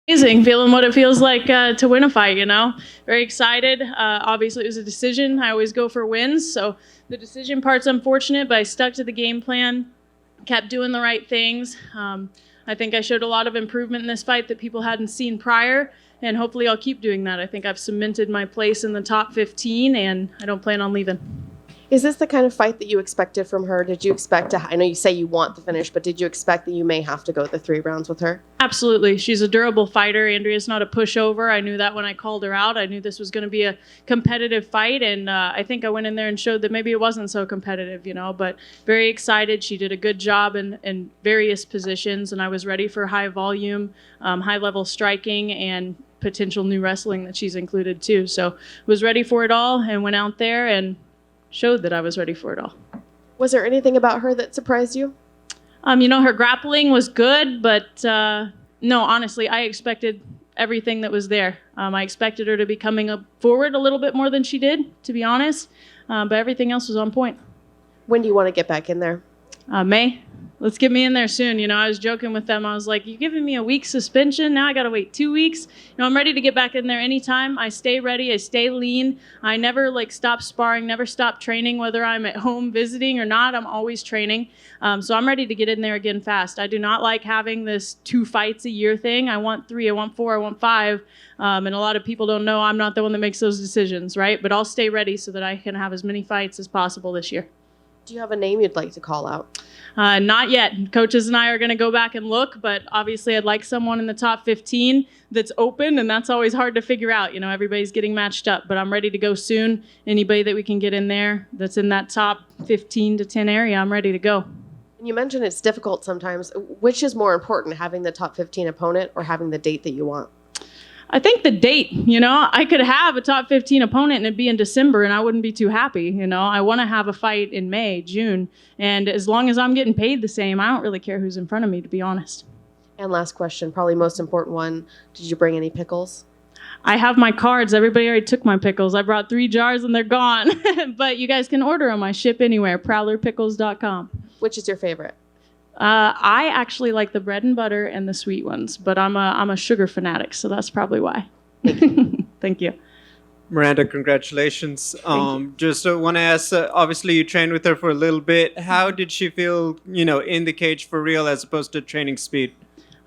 Amazing, feeling what it feels like to win a fight, Very excited. Obviously, it was a decision. I always go for wins, so the decision part's unfortunate, but I stuck to the game plan, kept doing the right things. I think I showed a lot of improvement in this fight that people hadn't seen prior, and hopefully I'll keep doing that. I think I've cemented my place in the top 15, and I don't plan on leaving. Is this the kind of fight that you expected from her? Did you expect I know you say you want the finish, but did you expect that you may have to go the 3 rounds with her? Absolutely. She's a durable fighter. Andrea's not a pushover. I knew that when I called her out. I knew this was going to be a competitive fight, and I think I went in there and showed that maybe it wasn't so competitive, but very excited. She did a good job in various positions, and I was ready for high volume, high-level striking, and potential new wrestling that she's included too. So was ready for it all and went out there and showed that I was ready for it all. Was there anything about her that surprised you? Her grappling was good, but no, honestly, I expected everything that was there. I expected her to be coming up forward a little bit more than she did, to be honest, but everything else was on point. When do you want to get back in there? May. Let's get me in there soon. I was joking with them. I was like, you're giving me a week suspension. Now I got to wait 2 weeks. I'm ready to get back in there anytime. I stay ready. I stay lean. I never stop sparring, never stop training, whether I'm at home visiting or not. I'm always training. So I'm ready to get in there again fast. I do not like having this 2 fights a year thing. I want 3, I want 4, I want 5. And a lot of people don't know I'm not the one that makes those decisions, right? But I'll stay ready so that I can have as many fights as possible this year. Do you have a name you'd like to call out? Not yet. Coaches and I are going to go back and look, but obviously I'd like someone in the top 15 that's open, and that's always hard to figure out. Everybody's getting matched up, but I'm ready to go soon. Anybody that we can get in there that's in that top 15 to 10 area, I'm ready to go. You mentioned it's difficult sometimes. Which is more important, having the top 15 opponent or having the date that you want? I think the date, I could have a top 15 opponent and it'd be in December and I wouldn't be too happy. I want to have a fight in May, June. And as long as I'm getting paid the same, I don't really care who's in front of me, to be honest. And last question, probably most important one. Did you bring any pickles? I have my cards. Everybody already took my pickles. I brought 3 jars and they're gone. But you guys can order them. I ship anywhere, prowlerpickles.com. Which is your favorite? I actually like the bread and butter and the sweet ones, but I'm a sugar fanatic, so that's probably why. Thank you. Miranda, congratulations. Thank you. Just want to ask, obviously you trained with her for a little bit. How did she feel, in the cage for real as opposed to training speed?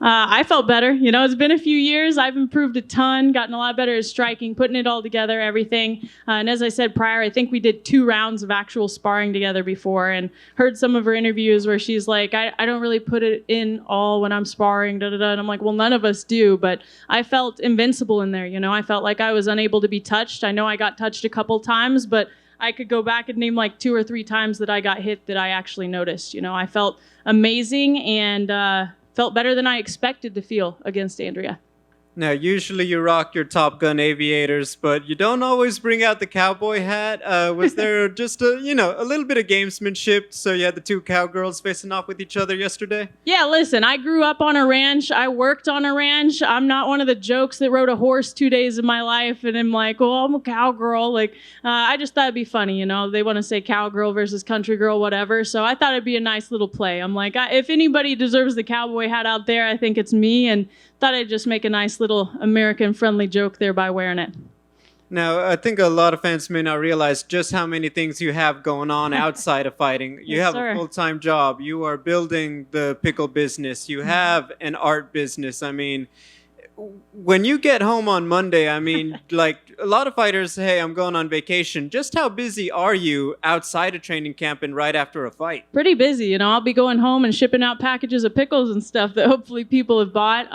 I felt better. It's been a few years. I've improved a ton, gotten a lot better at striking, putting it all together, everything. And as I said prior, I think we did 2 rounds of actual sparring together before, and heard some of her interviews where she's like, I don't really put it in all when I'm sparring, And I'm like, well, none of us do. But I felt invincible in there. I felt like I was unable to be touched. I know I got touched a couple times, but I could go back and name 2 or 3 times that I got hit that I actually noticed. I felt amazing and felt better than I expected to feel against Andrea. Now, usually you rock your Top Gun aviators, but you don't always bring out the cowboy hat. Was there just a little bit of gamesmanship? So you had the 2 cowgirls facing off with each other yesterday? Yeah, listen, I grew up on a ranch. I worked on a ranch. I'm not one of the jokes that rode a horse 2 days of my life and I'm like, oh, I'm a cowgirl. I just thought it'd be funny, They want to say cowgirl versus country girl, whatever. So I thought it'd be a nice little play. I'm like, if anybody deserves the cowboy hat out there, I think it's me. And thought I'd just make a nice little American-friendly joke there by wearing it. Now, I think a lot of fans may not realize just how many things you have going on outside of fighting. You Yes, have sir. a full-time job. You are building the pickle business. You have an art business. I mean, when you get home on Monday, a lot of fighters, hey, I'm going on vacation. Just how busy are you outside of training camp and right after a fight? Pretty busy, I'll be going home and shipping out packages of pickles and stuff that hopefully people have bought.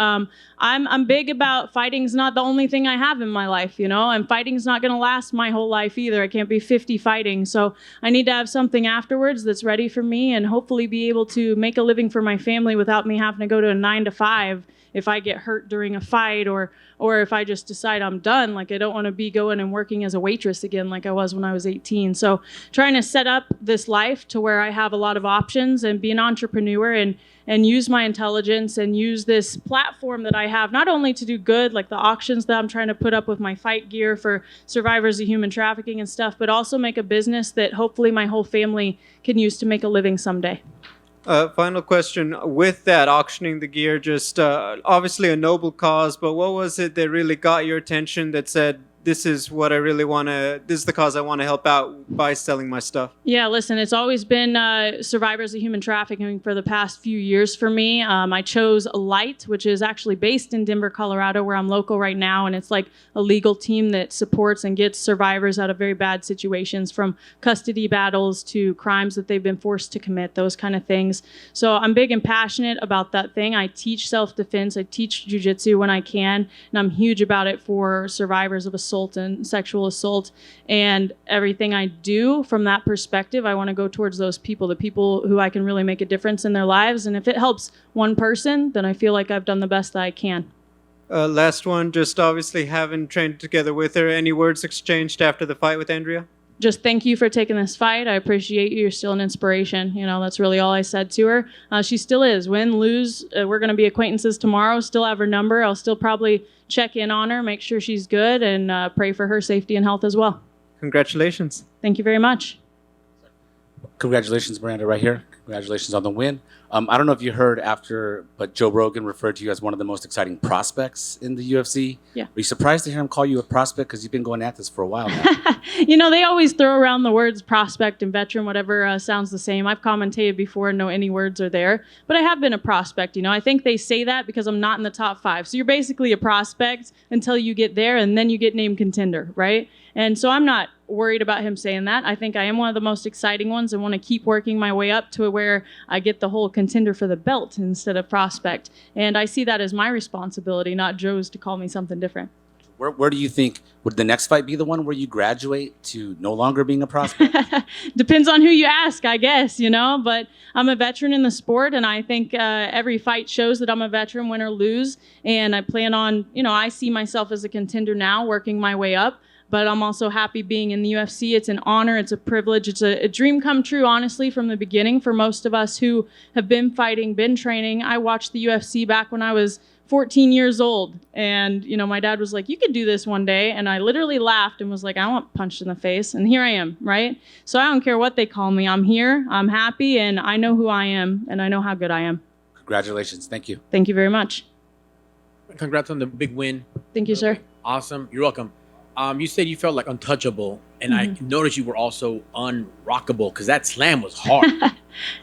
I'm big about fighting's not the only thing I have in my life, and fighting's not going to last my whole life either. I can't be 50 fighting, so I need to have something afterwards that's ready for me and hopefully be able to make a living for my family without me having to go to a 9 to 5 if I get hurt during a fight or if I just decide I'm done. I don't want to be going and working as a waitress again like I was when I was 18. So trying to set up this life to where I have a lot of options and be an entrepreneur and use my intelligence and use this platform that I have, not only to do good, like the auctions that I'm trying to put up with my fight gear for survivors of human trafficking and stuff, but also make a business that hopefully my whole family can use to make a living someday. Final question. With that, auctioning the gear, just obviously a noble cause, but what was it that really got your attention that said, this is what I really want to, this is the cause I want to help out by selling my stuff? Yeah, listen, it's always been survivors of human trafficking for the past few years for me. I chose Light, which is actually based in Denver, Colorado, where I'm local right now. And it's like a legal team that supports and gets survivors out of very bad situations, from custody battles to crimes that they've been forced to commit, those kind of things. So I'm big and passionate about that thing. I teach self-defense. I teach jiu-jitsu when I can. And I'm huge about it for survivors of assault and sexual assault, and everything I do from that perspective, I want to go towards those people, the people who I can really make a difference in their lives. And if it helps one person, then I feel like I've done the best that I can. Last one, just obviously having trained together with her, any words exchanged after the fight with Andrea? Just thank you for taking this fight. I appreciate you. You're still an inspiration. You know, that's really all I said to her. She still is. Win, lose, we're going to be acquaintances tomorrow. Still have her number. I'll still probably check in on her, make sure she's good, and pray for her safety and health as well. Congratulations. Thank you very much. Congratulations, Miranda, right here. Congratulations on the win. I don't know if you heard after, but Joe Rogan referred to you as one of the most exciting prospects in the UFC. Yeah. Are you surprised to hear him call you a prospect? Because you've been going at this for a while now. You know, they always throw around the words prospect and veteran, whatever sounds the same. I've commentated before and know any words are there. But I have been a prospect, you know. I think they say that because I'm not in the top 5. So you're basically a prospect until you get there, and then you get named contender, right? And so I'm not worried about him saying that. I think I am one of the most exciting ones and want to keep working my way up to where I get the whole contender for the belt instead of prospect. And I see that as my responsibility, not Joe's, to call me something different. Where do you think, would the next fight be the one where you graduate to no longer being a prospect? Depends on who you ask, I guess, you know. But I'm a veteran in the sport, and I think every fight shows that I'm a veteran, win or lose. And I plan on, you know, I see myself as a contender now, working my way up. But I'm also happy being in the UFC. It's an honor. It's a privilege. It's a dream come true, honestly, from the beginning for most of us who have been fighting, been training. I watched the UFC back when I was 14 years old. And, you know, my dad was like, you could do this one day. And I literally laughed and was like, I want punched in the face. And here I am, right? So I don't care what they call me. I'm here. I'm happy. And I know who I am. And I know how good I am. Congratulations. Thank you. Thank you very much. Congrats on the big win. Thank you, sir. Awesome. You're welcome. You said you felt like untouchable, and I noticed you were also unrockable because that slam was hard.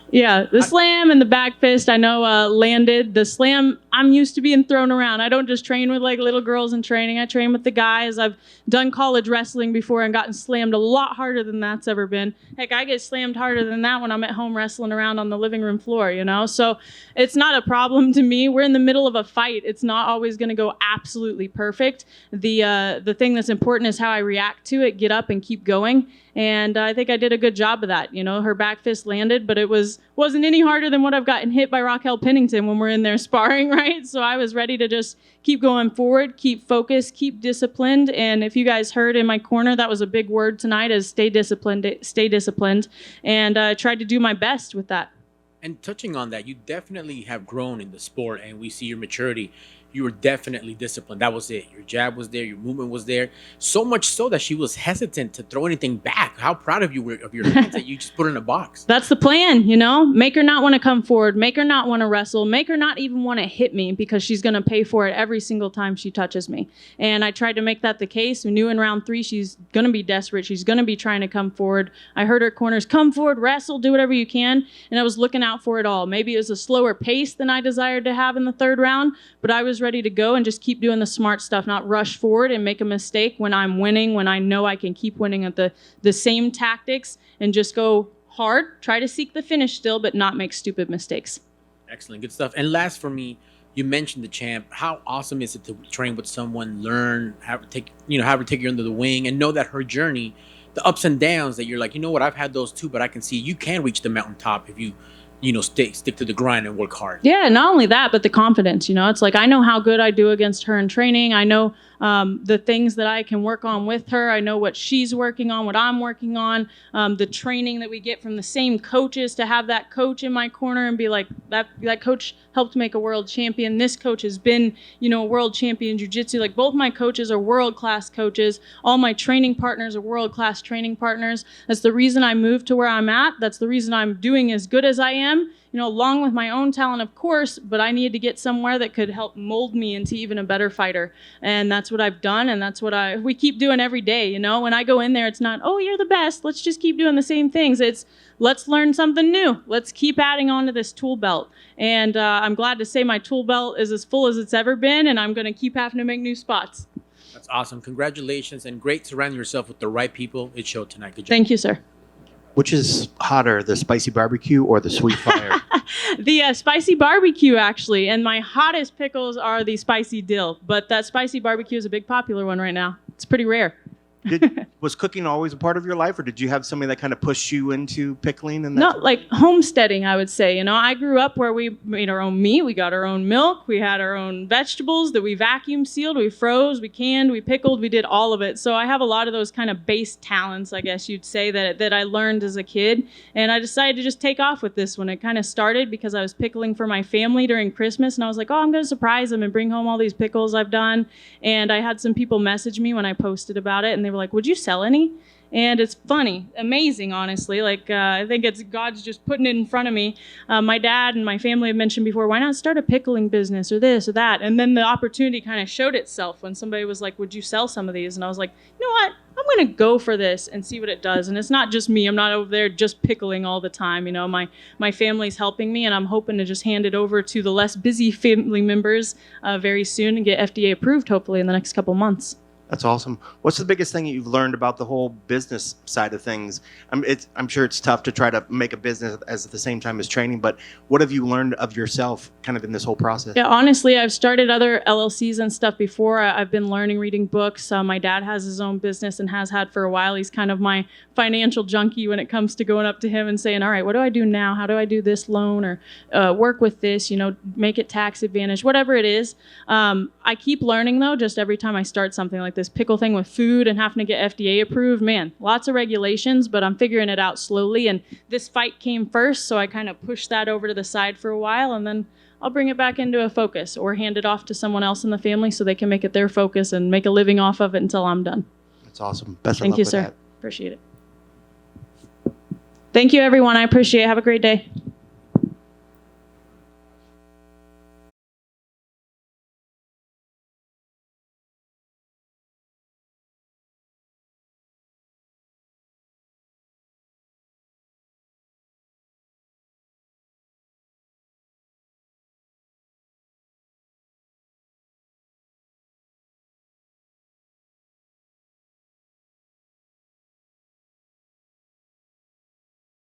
Yeah, the slam and the back fist, I know landed. The slam, I'm used to being thrown around. I don't just train with like little girls in training. I train with the guys. I've done college wrestling before and gotten slammed a lot harder than that's ever been. Heck, I get slammed harder than that when I'm at home wrestling around on the living room floor, you know? So it's not a problem to me. We're in the middle of a fight. It's not always going to go absolutely perfect. The thing that's important is how I react to it, get up and keep going. And I think I did a good job of that. You know, her back fist landed, but it wasn't any harder than what I've gotten hit by Raquel Pennington when we're in there sparring, right? So I was ready to just keep going forward, keep focused, keep disciplined. And if you guys heard in my corner, that was a big word tonight, is stay disciplined, stay disciplined. And I tried to do my best with that. And touching on that, you definitely have grown in the sport, and we see your maturity. You were definitely disciplined. That was it. Your jab was there. Your movement was there. So much so that she was hesitant to throw anything back. How proud of you were of your hands that you just put in a box. That's the plan, you know? Make her not want to come forward. Make her not want to wrestle. Make her not even want to hit me, because she's going to pay for it every single time she touches me. And I tried to make that the case. We knew in round 3 she's going to be desperate. She's going to be trying to come forward. I heard her corners, come forward, wrestle, do whatever you can. And I was looking out for it all. Maybe it was a slower pace than I desired to have in the 3rd round, but I was ready to go and just keep doing the smart stuff, not rush forward and make a mistake when I'm winning, when I know I can keep winning at the same tactics, and just go hard, try to seek the finish still, but not make stupid mistakes. Excellent. Good stuff. And last for me, you mentioned the champ. How awesome is it to train with someone, learn, have her take you under the wing, and know that her journey, the ups and downs, that you're like, you know what, I've had those too, but I can see you can reach the mountaintop if you stick to the grind and work hard. Yeah, not only that, but the confidence, you know. It's like I know how good I do against her in training. I know the things that I can work on with her. I know what she's working on, what I'm working on, the training that we get from the same coaches, to have that coach in my corner and be like, that coach helped make a world champion. This coach has been, a world champion in jiu-jitsu. Like, both my coaches are world-class coaches. All my training partners are world-class training partners. That's the reason I moved to where I'm at. That's the reason I'm doing as good as I am. am, along with my own talent, of course, but I needed to get somewhere that could help mold me into even a better fighter. And that's what I've done, and that's what we keep doing every day. When I go in there, it's not, oh, you're the best, let's just keep doing the same things. It's, let's learn something new. Let's keep adding on to this tool belt. And I'm glad to say my tool belt is as full as it's ever been, and I'm going to keep having to make new spots. That's awesome. Congratulations, and great surrounding yourself with the right people. It showed tonight. Good job. Thank you, sir. Which is hotter, the spicy barbecue or the sweet fire? The spicy barbecue, actually. And my hottest pickles are the spicy dill. But that spicy barbecue is a big popular one right now. It's pretty rare. Was cooking always a part of your life, or did you have somebody that kind of pushed you into pickling? And No, like homesteading, I would say. I grew up where we made our own meat, we got our own milk, we had our own vegetables that we vacuum sealed, we froze, we canned, we pickled, we did all of it. So I have a lot of those kind of base talents, I guess you'd say, that I learned as a kid. And I decided to just take off with this one. It kind of started because I was pickling for my family during Christmas, and I was like, oh, I'm going to surprise them and bring home all these pickles I've done. And I had some people message me when I posted about it, and they were like, would you sell any? And it's funny, amazing, honestly. I think it's God's just putting it in front of me. My dad and my family have mentioned before, why not start a pickling business or this or that? And then the opportunity kind of showed itself when somebody was like, would you sell some of these? And I was like, you know what? I'm going to go for this and see what it does. And it's not just me. I'm not over there just pickling all the time. My family's helping me, and I'm hoping to just hand it over to the less busy family members very soon and get FDA approved, hopefully, in the next couple months. That's awesome. What's the biggest thing that you've learned about the whole business side of things? I'm sure it's tough to try to make a business at the same time as training, but what have you learned of yourself kind of in this whole process? Yeah, honestly, I've started other LLCs and stuff before. I've been learning, reading books. My dad has his own business and has had for a while. He's kind of my financial junkie when it comes to going up to him and saying, all right, what do I do now? How do I do this loan or work with this, make it tax advantage, whatever it is. I keep learning, though, just every time I start something like this pickle thing with food and having to get FDA approved. Man, lots of regulations, but I'm figuring it out slowly. And this fight came first, so I kind of pushed that over to the side for a while, and then I'll bring it back into a focus or hand it off to someone else in the family so they can make it their focus and make a living off of it until I'm done. That's awesome. Best of Thank luck you, with sir. that. Appreciate it. Thank you, everyone. I appreciate it. Have a great day.